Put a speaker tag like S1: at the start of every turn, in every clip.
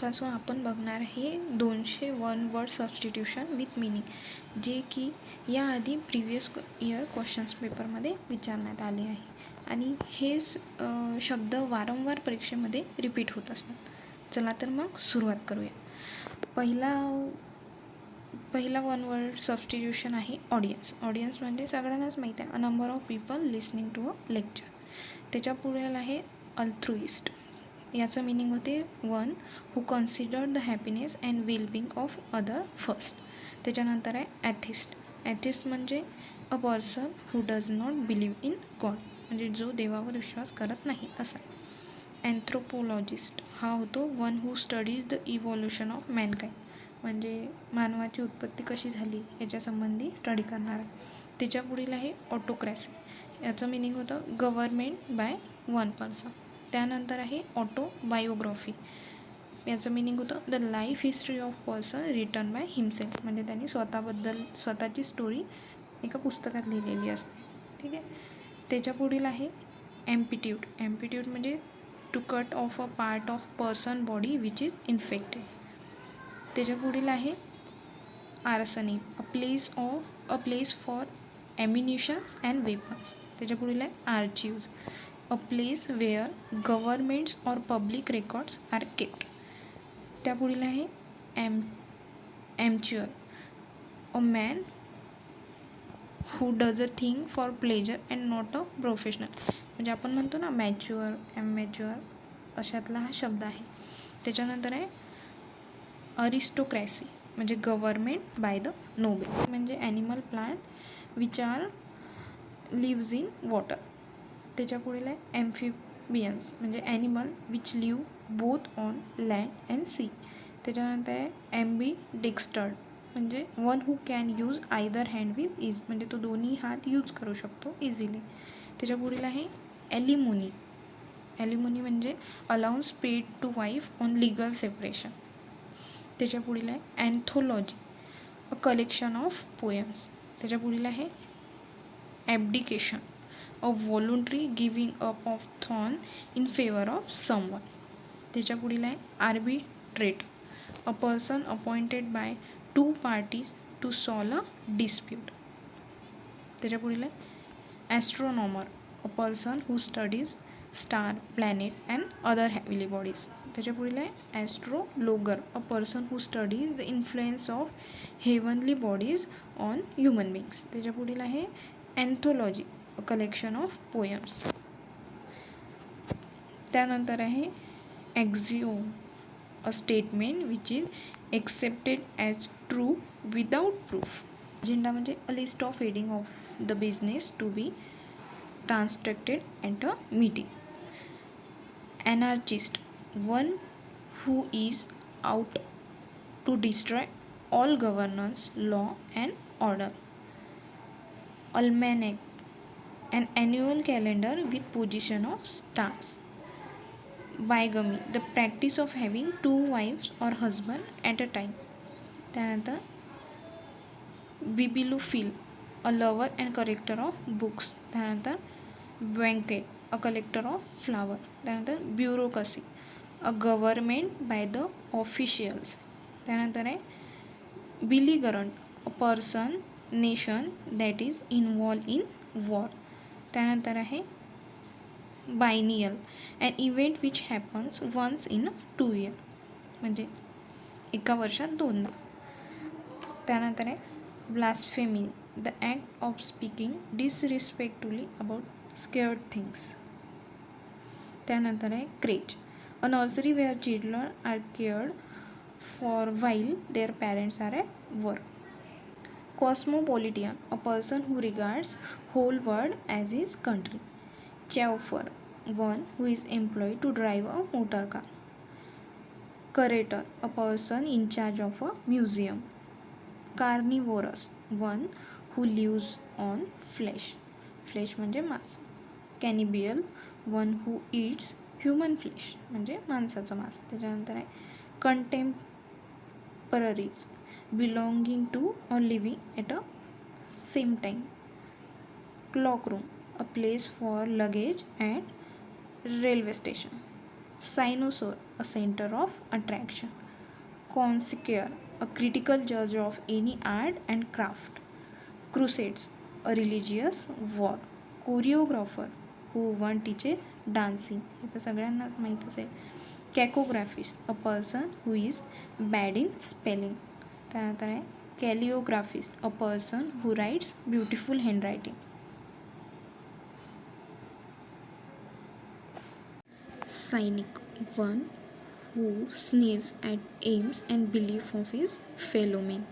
S1: क्वेश्चनपासून आपण बघणार आहे 201 वर्ड सबस्टिट्यूशन विथ मिनिंग, जे की याआधी प्रिव्हियस इयर क्वेश्चन्स पेपरमध्ये विचारण्यात आले आहे आणि हेच शब्द वारंवार परीक्षेमध्ये रिपीट होत असतात. चला तर मग सुरुवात करूया. पहिला वन वर्ड सबस्टिट्यूशन आहे ऑडियन्स. ऑडियन्स म्हणजे सगळ्यांनाच माहीत आहे, a number of people listening to a lecture. त्याच्या पुढे आहे अल्थ्रुइस्ट. याचं मिनिंग होते one who consider the happiness and wellbeing of other first. त्याच्यानंतर आहे ॲथिस्ट. ॲथिस्ट म्हणजे a person who does not believe in God, म्हणजे जो देवावर विश्वास करत नाही असा. अँथ्रोपोलॉजिस्ट हा होतो one who studies the evolution of Mankind, म्हणजे मानवाची उत्पत्ती कशी झाली याच्यासंबंधी स्टडी करणार. त्याच्या पुढील आहे ऑटोक्रॅसी. याचं मिनिंग होतं गव्हर्मेंट बाय वन पर्सन. त्यानंतर आहे ऑटोबायोग्राफी. याचं मिनिंग होतं the life history of person written by himself, म्हणजे त्यांनी स्वतःची स्टोरी एका पुस्तकात लिहिलेली असते. ठीक आहे. त्याच्या पुढील आहे ॲम्पिट्यूड. ॲम्पिट्यूड म्हणजे to cut off a part of person body which is infected. त्याच्या पुढील आहे arsenal, a place for ammunitions and weapons. त्याच्या पुढील आहे archives, a place where governments or public records are kept. त्या पुढील आहे amateur, a man who does a thing for pleasure and not a professional, म्हणजे आपण म्हणतो ना मॅच्युअर, ॲमॅच्युअर, अशातला हा शब्द आहे. त्याच्यानंतर आहे अरिस्टोक्रॅसी, म्हणजे गव्हर्मेंट बाय द नोबल, म्हणजे animal plant which are lives in water. त्याच्या पुढील आहे ॲम्फिबियन्स, म्हणजे animal which live both on land and sea. त्याच्यानंतर आहे ॲम्बिडेक्स्टर्ड, म्हणजे one who can use either hand with ease, म्हणजे तो दोन्ही हात यूज करू शकतो इझिली. त्याच्या पुढील आहे ॲलिमोनी. ॲलिमोनी म्हणजे allowance paid to wife on legal separation. त्याच्या पुढील आहे anthology, a collection of poems. त्याच्या पुढील आहे abdication, a voluntary giving up of throne in favour of someone. त्याच्या पुढील आहे arbitrate, a person appointed by two parties to solve a dispute. त्याच्या पुढील आहे astronomer, a person who studies star, planet and other heavenly bodies. त्याच्या पुढील आहे astrologer, a person who studies the influence of heavenly bodies on human beings. त्याच्या पुढील आहे anthology, a collection of poems. त्यानंतर आहे axiom, a statement which is accepted as true without proof. Agenda म्हणजे a list of heading of the business to be transacted at a meeting. Anarchist, one who is out to destroy all governance, law and order. Almanac, an annual calendar with position of stars. Bigamy, the practice of having two wives or husband at a time. त्यानंतर bibliophile, a lover and collector of books. त्यानंतर banquet, a collector of flower. त्यानंतर bureaucracy, a government by the officials. त्यानंतर आहे belligerent, a person, nation that is involved in war. त्यानंतर आहे biennial, an event which happens once in 2 years, म्हणजे एका वर्षात दोनदा. त्यानंतर आहे blasphemy, the act of speaking disrespectfully about scared things. त्यानंतर आहे creche, a nursery where children are cared for while their parents are at work. Cosmopolitan, a person who regards whole world as his country. Chauffeur, one who is employed to drive a motor car. Curator, a person in charge of a museum. Carnivorous, one who lives on flesh. Flesh म्हणजे मांस. Cannibal, one who eats human flesh, म्हणजे माणसाचं मांस. त्याच्यानंतर आहे contemporaries, belonging to or living at a same time. Clock room, a place for luggage at railway station. Cynosure, a center of attraction. Consigliere, a critical judge of any art and craft. Crusades, a religious war. Choreographer, who one teaches dancing, हे तर सगळ्यांनाच माहीत असेल. Cacographist, a person who is bad in spelling. त्यानंतर आहे calligraphist, a person who writes beautiful handwriting. Cynic, one who sneers at aims and belief of his fellow men.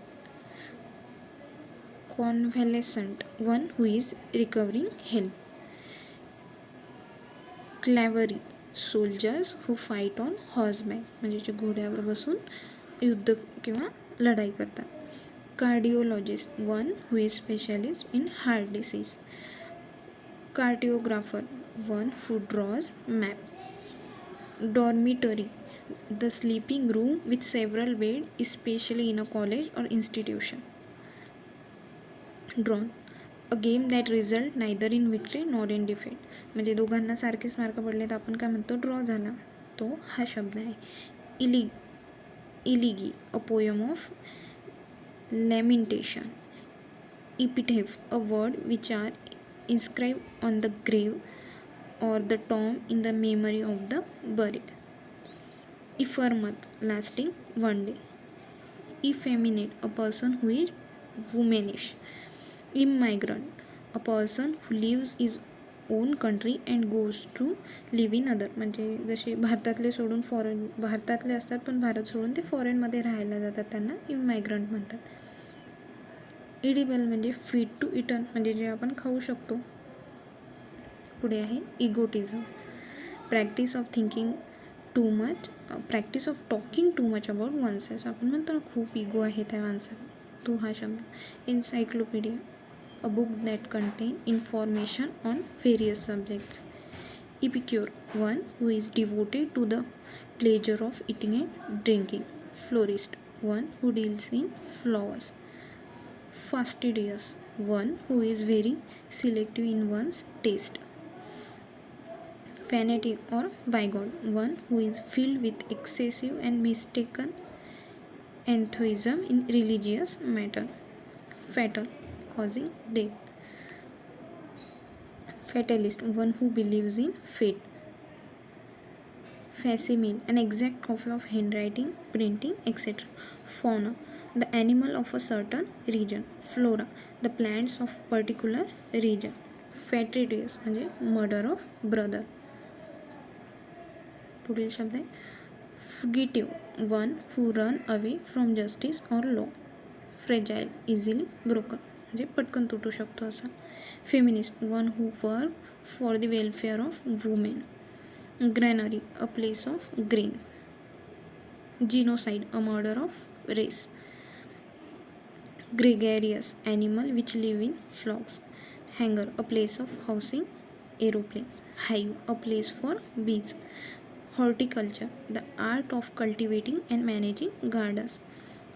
S1: Convalescent, one who is recovering health. Cavalry, soldiers who fight on horseback, म्हणजे जे घोड्यावर बसून युद्ध किंवा लढाई करतात. Cardiologist, one who is specialist in heart disease. Cartographer, one who draws map. Dormitory, the sleeping room with several beds, especially in a college or institution. Drawn, a game that result neither in victory nor in defeat. म्हणजे दोघांना सारखेच mark पडले तर आपण काय म्हणतो, draw झाला. तो हा शब्द आहे. Elegy, a poem of lamentation. Epitaph, a word which are inscribed on the grave or the tomb in the memory of the buried. Ephemeral, lasting one day. Effeminate, a person who is womanish. Immigrant, a person who leaves his own country and goes to live in other. म्हणजे जसे भारतातले सोडून foreign, भारतातले असतात पण भारत सोडून ते फॉरेनमध्ये राहायला जातात, त्यांना इमायग्रंट म्हणतात. इडिबल म्हणजे फिट टू इटन, म्हणजे जे आपण खाऊ शकतो. पुढे आहे egotism, practice of thinking too much, practice of talking too much about one self. आपण म्हणतो ना खूप इगो आहे त्या माणसाला, तो हा शब्द. Encyclopaedia, a book that contain information on various subjects. Epicure, one who is devoted to the pleasure of eating and drinking. Florist, one who deals in flowers. Fastidious, one who is very selective in one's taste. Fanatic or bigot, one who is filled with excessive and mistaken enthusiasm in religious matter. Fatal, causing death. Fatalist, one who believes in fate. Facsimile, an exact copy of handwriting, printing, etc. Fauna, the animal of a certain region. Flora, the plants of particular region. Fratricious म्हणजे murder of brother. पुढील शब्द आहे fugitive, one who run away from justice or law. Fragile, easily broken म्हणजे पटकन तुटू शकतो असा. Feminist, one who work for the welfare of women. Granary, a place of grain. Genocide, a murder of race. Gregarious, animal which live in flocks. Hangar, a place of housing aeroplanes. Hive, a place for bees. Horticulture, the art of cultivating and managing gardens.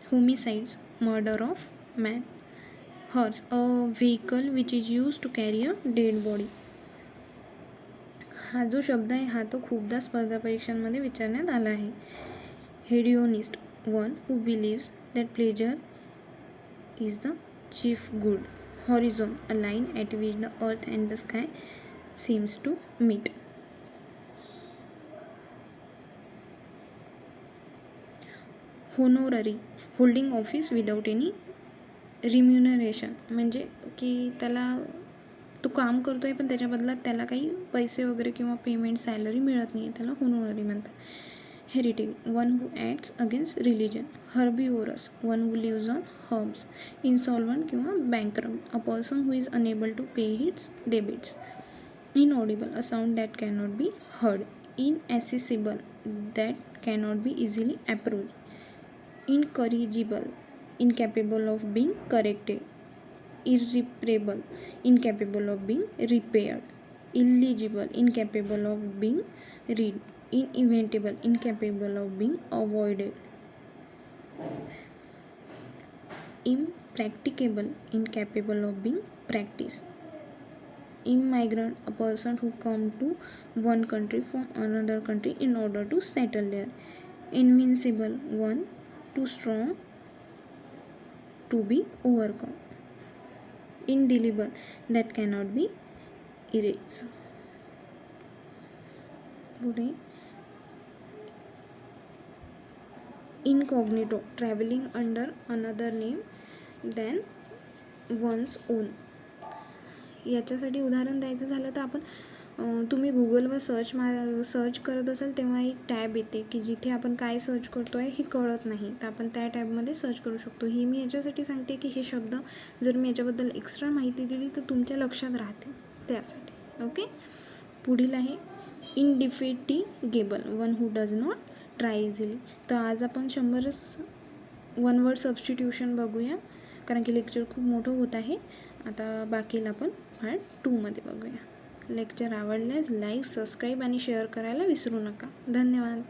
S1: Homicides, murder of man. Hearse, a vehicle which is used to carry a dead body. हा जो शब्द आहे हा तो खूपदा स्पर्धा परीक्षांमध्ये विचारण्यात आला आहे. Hedonist, one who believes that pleasure is the chief good. Horizon, a line at which the earth and the sky seems to meet. Honorary, holding office without any remuneration, म्हणजे की त्याला तो काम करतो आहे पण त्याच्या बदल्यात त्याला काही पैसे वगैरे किंवा पेमेंट सॅलरी मिळत नाही आहे, त्याला होनोररी म्हणतात. Heritage, one who acts against religion. Herbivorous, one who lives on herbs. Insolvent किंवा bankrupt, a person who is unable to pay his debts. Inaudible, a sound that cannot be heard. Inaccessible, that cannot be easily approach. Incorrigible, incapable of being corrected. Irreparable, incapable of being repaired. Illegible, incapable of being read. Inevitable, incapable of being avoided. Impracticable, incapable of being practiced. immigrant, a person who come to one country from another country in order to settle there. Invincible, one, too strong to be overcome. Indelible, that cannot be erased. पुढे incognito, traveling under another name than one's own. याच्यासाठी उदाहरण द्यायचं झालं तर आपण तुम्ही गुगलवर search करत असाल तेव्हा एक टॅब येते की जिथे आपण काय सर्च करतो आहे हे कळत नाही, तर आपण त्या टॅबमध्ये सर्च करू शकतो. ही मी याच्यासाठी सांगते की हे शब्द जर मी याच्याबद्दल एक्स्ट्रा माहिती दिली तर तुमच्या लक्षात राहते त्यासाठी. ओके. पुढील आहे indefatigable, one who does not tire easily. तर आज आपण 100च वन वर्ड सबस्टिट्यूशन बघूया कारण की लेक्चर खूप मोठं होत आहे. आता बाकीला आपण पार्ट 2मध्ये बघूया. लेक्चर आवडल्यास लाईक, सबस्क्राईब आणि शेअर करायला विसरू नका. धन्यवाद.